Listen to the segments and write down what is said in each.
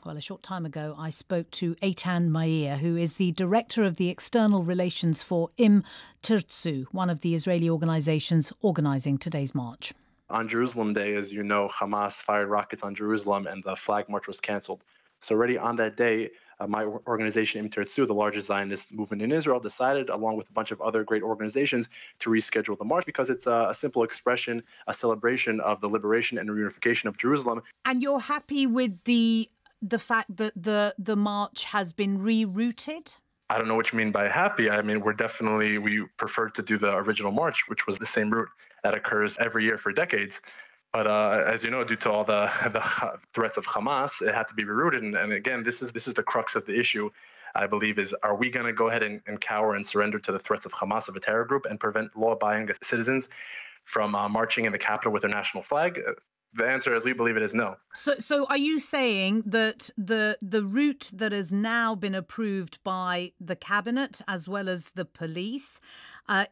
Well, a short time ago, I spoke to Eytan Meir, who is the director of the external relations for Im Tirtzu, one of the Israeli organizations organizing today's march. On Jerusalem Day, as you know, Hamas fired rockets on Jerusalem and the flag march was canceled. So already on that day, my organization, Im Tirtzu, the largest Zionist movement in Israel, decided, along with a bunch of other great organizations, to reschedule the march because it's a simple expression, a celebration of the liberation and reunification of Jerusalem. And you're happy with the fact that the march has been rerouted? I don't know what you mean by happy. I mean, we prefer to do the original march, which was the same route that occurs every year for decades. But as you know, due to all the threats of Hamas, it had to be rerouted. And again, this is the crux of the issue, I believe, is are we going to go ahead and cower and surrender to the threats of Hamas, of a terror group, and prevent law-abiding citizens from marching in the capital with their national flag? The answer, as we believe it, is no. So are you saying that the route that has now been approved by the cabinet as well as the police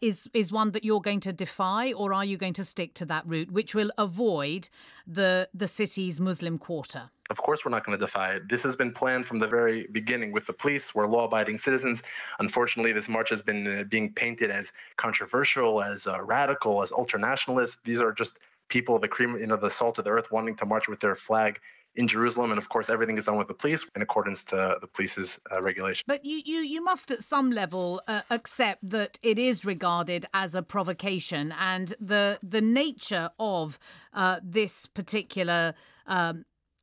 is one that you're going to defy, or are you going to stick to that route, which will avoid the city's Muslim quarter? Of course, we're not going to defy it. This has been planned from the very beginning with the police. We're law-abiding citizens. Unfortunately, this march has been being painted as controversial, as radical, as ultranationalist. These are just people, the cream, the salt of the earth, wanting to march with their flag in Jerusalem. And of course, everything is done with the police in accordance to the police's regulation. But you must at some level accept that it is regarded as a provocation, and the nature of this particular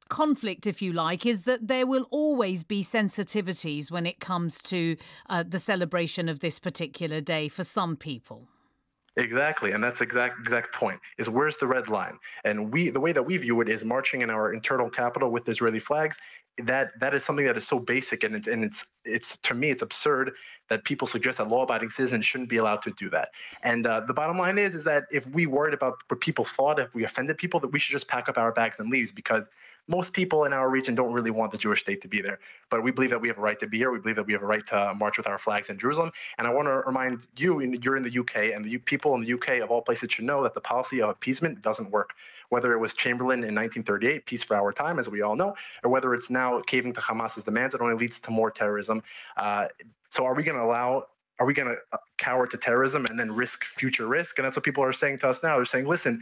conflict, if you like, is that there will always be sensitivities when it comes to the celebration of this particular day for some people. Exactly, and that's the exact point, is where's the red line? And the way that we view it is marching in our internal capital with Israeli flags. That is something that is so basic, and it's to me, it's absurd that people suggest that law-abiding citizens shouldn't be allowed to do that. And the bottom line is that if we worried about what people thought, if we offended people, that we should just pack up our bags and leave, because most people in our region don't really want the Jewish state to be there. But we believe that we have a right to be here. We believe that we have a right to march with our flags in Jerusalem. And I want to remind you, you're in the UK, and the people in the UK of all places should know that the policy of appeasement doesn't work. Whether it was Chamberlain in 1938, peace for our time, as we all know, or whether it's now caving to Hamas's demands, it only leads to more terrorism. So are we going to cower to terrorism and then risk future risk? And that's what people are saying to us now. They're saying, listen,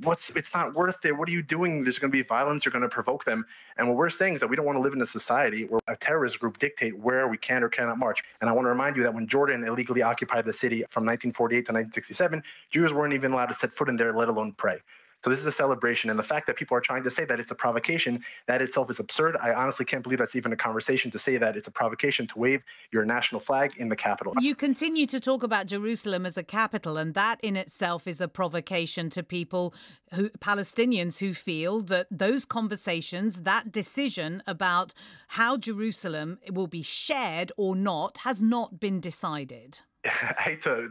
it's not worth it. What are you doing? There's going to be violence. You're going to provoke them. And what we're saying is that we don't want to live in a society where a terrorist group dictate where we can or cannot march. And I want to remind you that when Jordan illegally occupied the city from 1948 to 1967, Jews weren't even allowed to set foot in there, let alone pray. So this is a celebration, and the fact that people are trying to say that it's a provocation, that itself is absurd. I honestly can't believe that's even a conversation, to say that it's a provocation to wave your national flag in the capital. You continue to talk about Jerusalem as a capital, and that in itself is a provocation to people, Palestinians, who feel that those conversations, that decision about how Jerusalem will be shared or not, has not been decided. I hate to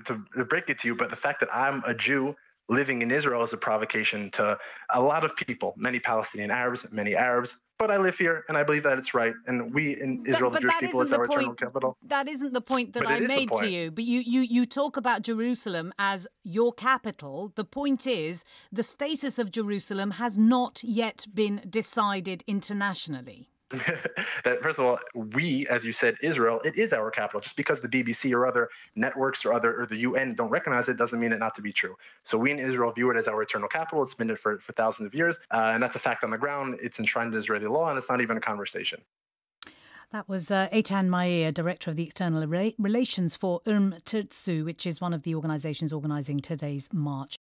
break it to you, but the fact that I'm a Jew living in Israel is a provocation to a lot of people, many Palestinian Arabs, many Arabs. But I live here, and I believe that it's right. And we in Israel, the Jewish people, is our eternal capital. That isn't the point that I made to you. But you talk about Jerusalem as your capital. The point is, the status of Jerusalem has not yet been decided internationally. That, first of all, we, as you said, Israel, it is our capital. Just because the BBC or other networks or the UN don't recognize it doesn't mean it not to be true. So we in Israel view it as our eternal capital. It's been it for thousands of years. And that's a fact on the ground. It's enshrined in Israeli law, and it's not even a conversation. That was Eytan Meir, Director of the External Relations for Im Tirtzu, which is one of the organizations organizing today's march.